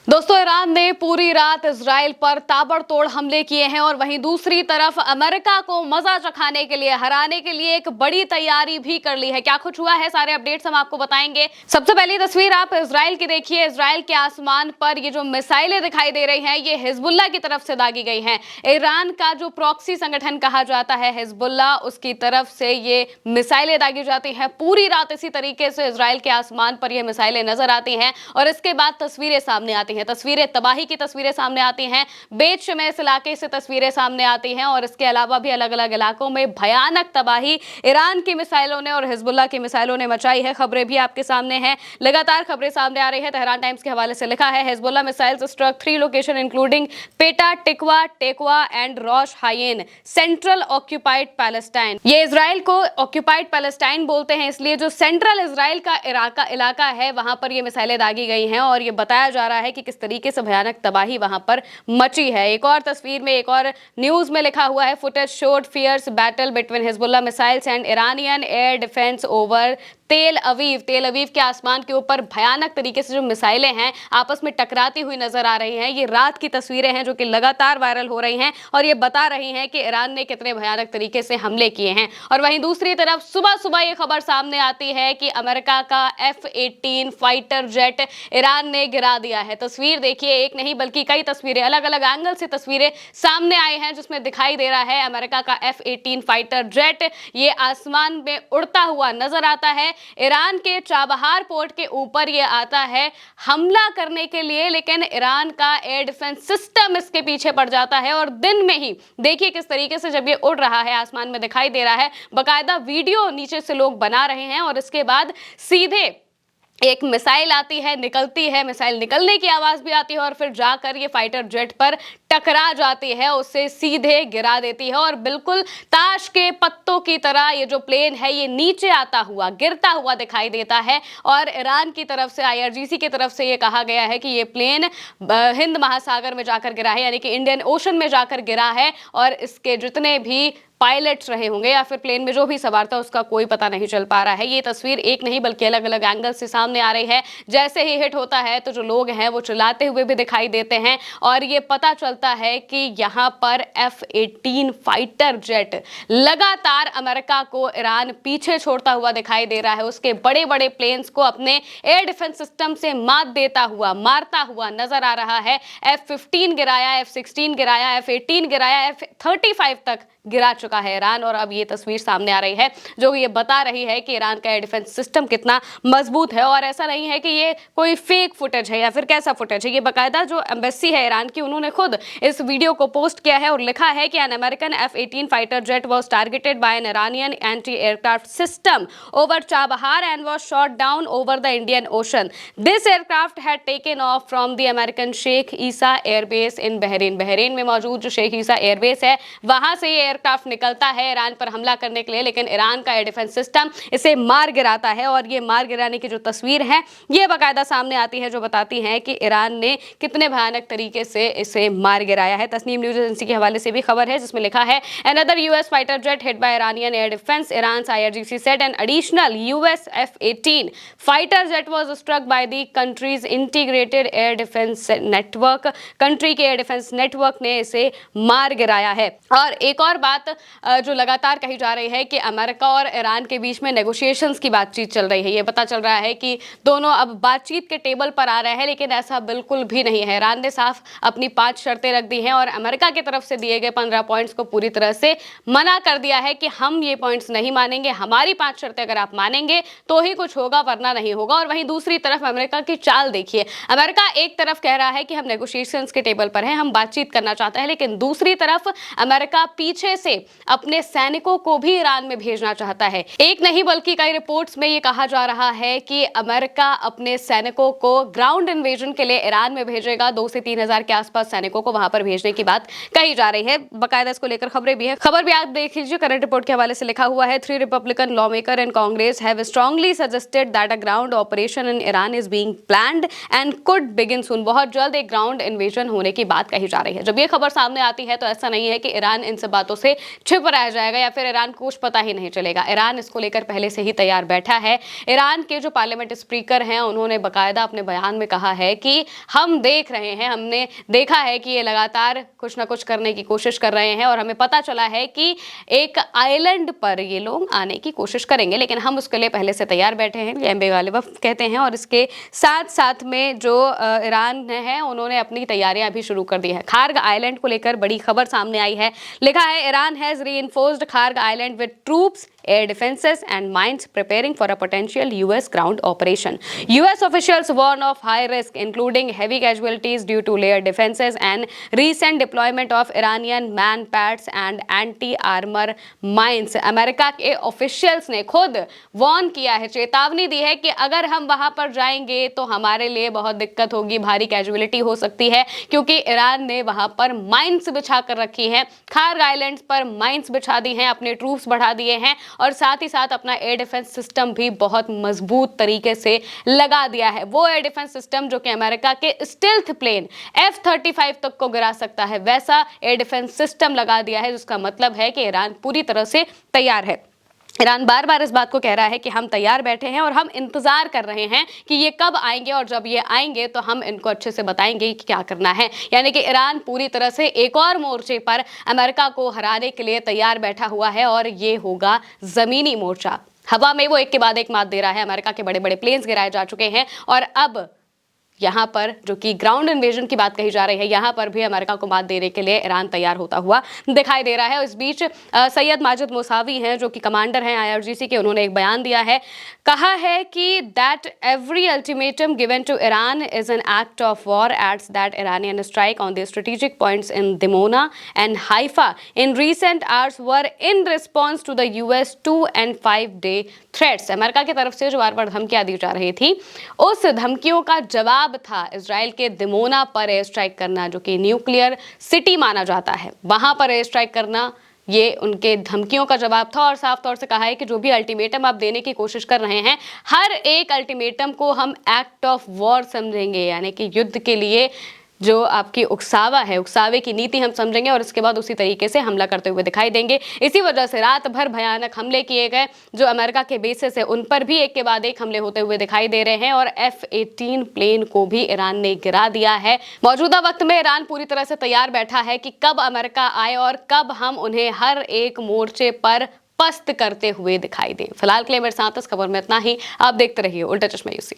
दोस्तों, ईरान ने पूरी रात इजराइल पर ताबड़तोड़ हमले किए हैं और वहीं दूसरी तरफ अमेरिका को मजा चखाने के लिए, हराने के लिए एक बड़ी तैयारी भी कर ली है। क्या कुछ हुआ है, सारे अपडेट्स हम आपको बताएंगे। सबसे पहली तस्वीर आप इजराइल की देखिए। इजराइल के आसमान पर ये जो मिसाइलें दिखाई दे रही हैं, ये हिजबुल्लाह की तरफ से दागी गई हैं। ईरान का जो प्रॉक्सी संगठन कहा जाता है हिजबुल्लाह, उसकी तरफ से ये मिसाइलें दागी जाती हैं। पूरी रात इसी तरीके से इजराइल के आसमान पर ये मिसाइलें नजर आती हैं और इसके बाद तस्वीरें सामने आती हैं। तस्वीरें तबाही की तस्वीरें सामने आती हैं। बेत शमेस इलाके से तस्वीरें सामने आती हैं और इसके अलावा भी अलग अलग इलाकों में भयानक तबाही ईरान की मिसाइलों ने और हिजबुल्लाह की मिसाइलों ने मचाई है। खबरें भी आपके सामने हैं, लगातार खबरें सामने आ रही है। तेहरान टाइम्स के हवाले से लिखा है, Hezbollah missiles struck 3 location including Petah, Tikva, Tikva and Rosh Haayin, central occupied Palestine. ये इजराइल को ऑक्यूपाइड पैलेस्टाइन बोलते हैं, इसलिए जो सेंट्रल इजराइल का इलाका है, वहां पर ये मिसाइलें दागी गई हैं और ये बताया जा रहा है कि किस तरीके से भयानक तबाही वहां पर मची है। एक और तस्वीर में, एक और न्यूज में लिखा हुआ है, footage showed fierce battle between Hezbollah missiles and Iranian air defence over Tel Aviv. तेल अवीव के आसमान के ऊपर भयानक तरीके से जो मिसाइलें हैं आपस में टकराती हुई नजर आ रही हैं। ये रात की तस्वीरें हैं जो कि लगातार वायरल हो रही हैं और ये बता रही हैं कि ईरान ने कितने भयानक तरीके से हमले किए हैं। और वहीं दूसरी तरफ सुबह सुबह ये खबर सामने आती है कि अमेरिका का F-18 फाइटर जेट ईरान ने गिरा दिया है। तस्वीर देखिए, एक नहीं बल्कि कई तस्वीरें, अलग अलग एंगल से तस्वीरें सामने आई हैं जिसमें दिखाई दे रहा है अमेरिका का F-18 फाइटर जेट ये आसमान में उड़ता हुआ नजर आता है। ईरान के चाबहार पोर्ट के ऊपर ये आता है हमला करने के लिए, लेकिन ईरान का एयर डिफेंस सिस्टम इसके पीछे पड़ जाता है और दिन में ही देखिए किस तरीके से जब ये उड़ रहा है, आसमान में दिखाई दे रहा है, बाकायदा वीडियो नीचे से लोग बना रहे हैं और इसके बाद सीधे एक मिसाइल आती है, निकलती है, मिसाइल निकलने की आवाज भी आती है और फिर जाकर ये फाइटर जेट पर टकरा जाती है, उससे सीधे गिरा देती है और बिल्कुल ताश के पत्तों की तरह ये जो प्लेन है ये नीचे आता हुआ, गिरता हुआ दिखाई देता है। और ईरान की तरफ से, IRGC की तरफ से ये कहा गया है कि ये प्लेन हिंद महासागर में जाकर गिरा है, यानी कि इंडियन ओशन में जाकर गिरा है और इसके जितने भी पायलट्स रहे होंगे या फिर प्लेन में जो भी सवार था उसका कोई पता नहीं चल पा रहा है। ये तस्वीर एक नहीं बल्कि अलग अलग एंगल से सामने आ रही है। जैसे ही हिट होता है तो जो लोग हैं वो चिल्लाते हुए भी दिखाई देते हैं और ये पता चलता है कि यहाँ पर F-18 फाइटर जेट लगातार अमेरिका को ईरान पीछे छोड़ता हुआ दिखाई दे रहा है। उसके बड़े बड़े प्लेन्स को अपने एयर डिफेंस सिस्टम से मात देता हुआ, मारता हुआ नजर आ रहा है। F-15 गिराया, F-16 गिराया, F-18 गिराया, F-35 तक गिरा चुका है ईरान। और अब ये तस्वीर सामने आ रही है जो ये बता रही है कि ईरान का एयर डिफेंस सिस्टम कितना मजबूत है। और ऐसा नहीं है कि ये कोई फेक फुटेज है या फिर कैसा फुटेज है, ये बाकायदा जो एम्बेसी है ईरान की, उन्होंने खुद इस वीडियो को पोस्ट किया है और लिखा है कि an American F-18 fighter jet was targeted by an Iranian anti aircraft system over Chabahar and was shot down over the Indian Ocean. This aircraft had taken off from the American Sheikh Isa airbase in Bahrain. Bahrain में मौजूद जो Sheikh Isa airbase है वहां से ये aircraft निकलता है Iran पर हमला करने के लिए, लेकिन ईरान का एयर डिफेंस सिस्टम इसे मार गिराता है। और ये मार गिराने की जो तस्वीर है ये बाकायदा सामने आती है जो बताती है कि ईरान ने कितने भयानक तरीके से इसे मार गिराया है। तस्नीम न्यूज एजेंसी के हवाले से भी खबर है जिसमें लिखा है, another US fighter jet hit by Iranian air defence, Iran's IRGC said an additional US F-18 fighter jet was struck by the country's integrated air defence network. Country के एयर डिफेंस नेटवर्क ने इसे मार गिराया है। और एक और बात जो लगातार कही जा रही है कि अमेरिका और ईरान के बीच में नेगोशिएशंस की बातचीत चल रही है। ये पता चल रहा है कि दोनों अब बातचीत के टेबल पर आ रहे हैं, लेकिन ऐसा बिल्कुल भी नहीं है। ईरान ने साफ अपनी 5 शर्तें रख दी हैं और अमेरिका की तरफ से दिए गए 15 पॉइंट्स को पूरी तरह से मना कर दिया है कि हम ये पॉइंट्स नहीं मानेंगे, हमारी 5 शर्तें अगर आप मानेंगे तो ही कुछ होगा वरना नहीं होगा। और वहीं दूसरी तरफ अमेरिका की चाल देखिए, अमेरिका एक तरफ कह रहा है कि हम नेगोशिएशंस के टेबल पर हैं, हम बातचीत करना चाहते हैं, लेकिन दूसरी तरफ अमेरिका पीछे से अपने सैनिकों को भी ईरान में भेजना चाहता है। एक नहीं बल्कि कई रिपोर्ट्स में ये कहा जा रहा है कि अमेरिका अपने सैनिकों को ग्राउंड इन्वेजन के लिए ईरान में भेजेगा। 2 से 3 हजार के आसपास सैनिकों को वहां पर भेजने की बात कही जा रही है। बाकायदा इसको लेकर खबरें भी है, खबर भी आप देख लीजिए। करंट रिपोर्ट के हवाले से लिखा हुआ है, 3 Republican lawmaker in Congress have strongly suggested that a ground operation in Iran is being planned and could begin soon. बहुत जल्द एक ग्राउंड इन्वेजन होने की बात कही जा रही है। जब ये खबर सामने आती है तो ऐसा नहीं है कि ईरान इन सब बातों से छिप रह जाएगा या फिर ईरान को कुछ पता ही नहीं चलेगा। ईरान इसको लेकर पहले से ही तैयार बैठा है। ईरान के जो पार्लियामेंट स्पीकर हैं उन्होंने बाकायदा अपने बयान में कहा है कि हम देख रहे हैं, हमने देखा है कि ये लगातार कुछ ना कुछ करने की कोशिश कर रहे हैं और हमें पता चला है कि एक आइलैंड पर ये लोग आने की कोशिश करेंगे, लेकिन हम उसके लिए पहले से तैयार बैठे हैं, ये बेगालिब कहते हैं। और इसके साथ साथ में जो ईरान है उन्होंने अपनी तैयारियां भी शुरू कर दी है। खार्ग आइलैंड को लेकर बड़ी खबर सामने आई है। लिखा है, Iran has reinforced Kharg island with troops, air defenses and mines preparing for a potential US ground operation. US officials warn of high risk including heavy casualties due to layered defenses and recent deployment of Iranian man pads and anti-armor mines. America के officials ने खुद warn किया है, चेतावनी दी है कि अगर हम वहां पर जाएंगे तो हमारे लिए बहुत दिक्कत होगी, भारी कैजुअलिटी हो सकती है, क्योंकि ईरान ने वहां पर माइंस बिछा कर रखी है। खार्ग आइलैंड्स पर माइंस बिछा दी हैं, अपने ट्रूप्स बढ़ा दिए हैं और साथ ही साथ अपना एयर डिफेंस सिस्टम भी बहुत मजबूत तरीके से लगा दिया है। वो एयर डिफेंस सिस्टम जो कि अमेरिका के स्टेल्थ प्लेन F-35 तक को गिरा सकता है, वैसा एयर डिफेंस सिस्टम लगा दिया है, जिसका मतलब है कि ईरान पूरी तरह से तैयार है। ईरान बार बार इस बात को कह रहा है कि हम तैयार बैठे हैं और हम इंतजार कर रहे हैं कि ये कब आएंगे और जब ये आएंगे तो हम इनको अच्छे से बताएंगे कि क्या करना है। यानी कि ईरान पूरी तरह से एक और मोर्चे पर अमेरिका को हराने के लिए तैयार बैठा हुआ है और ये होगा जमीनी मोर्चा। हवा में वो एक के बाद एक मात दे रहा है। अमेरिका के बड़े बड़े प्लेन्स गिराए जा चुके हैं और अब यहाँ पर जो कि ग्राउंड इन्वेजन की बात कही जा रही है, यहाँ पर भी अमेरिका को मात देने के लिए ईरान तैयार होता हुआ दिखाई दे रहा है। इस बीच सैयद माजिद मुसावी हैं जो कि कमांडर हैं IRGC के, उन्होंने एक बयान दिया है। कहा है कि that every ultimatum given to Iran is an act of war, adds that Iranian strike on the strategic points in Dimona and Haifa in recent hours were in response to the US 2 and 5 day threats. America की तरफ से जो बार बार धमकियां दी जा रही थी, उस धमकियों का जवाब था इजराइल के दिमोना पर एयर स्ट्राइक करना, जो कि न्यूक्लियर सिटी माना जाता है, वहां पर एयर स्ट्राइक करना। ये उनके धमकियों का जवाब था और साफ तौर से कहा है कि जो भी अल्टीमेटम आप देने की कोशिश कर रहे हैं, हर एक अल्टीमेटम को हम एक्ट ऑफ वॉर समझेंगे, यानी कि युद्ध के लिए जो आपकी उकसावा है, उकसावे की नीति हम समझेंगे और इसके बाद उसी तरीके से हमला करते हुए दिखाई देंगे। इसी वजह से रात भर भयानक हमले किए गए। जो अमेरिका के बेसेस है उन पर भी एक के बाद एक हमले होते हुए दिखाई दे रहे हैं और F-18 प्लेन को भी ईरान ने गिरा दिया है। मौजूदा वक्त में ईरान पूरी तरह से तैयार बैठा है कि कब अमेरिका आए और कब हम उन्हें हर एक मोर्चे पर पस्त करते हुए दिखाई दें। फिलहाल के लिए मेरे साथ इस खबर में इतना ही। आप देखते रहिए उल्टा चश्मा यूसी।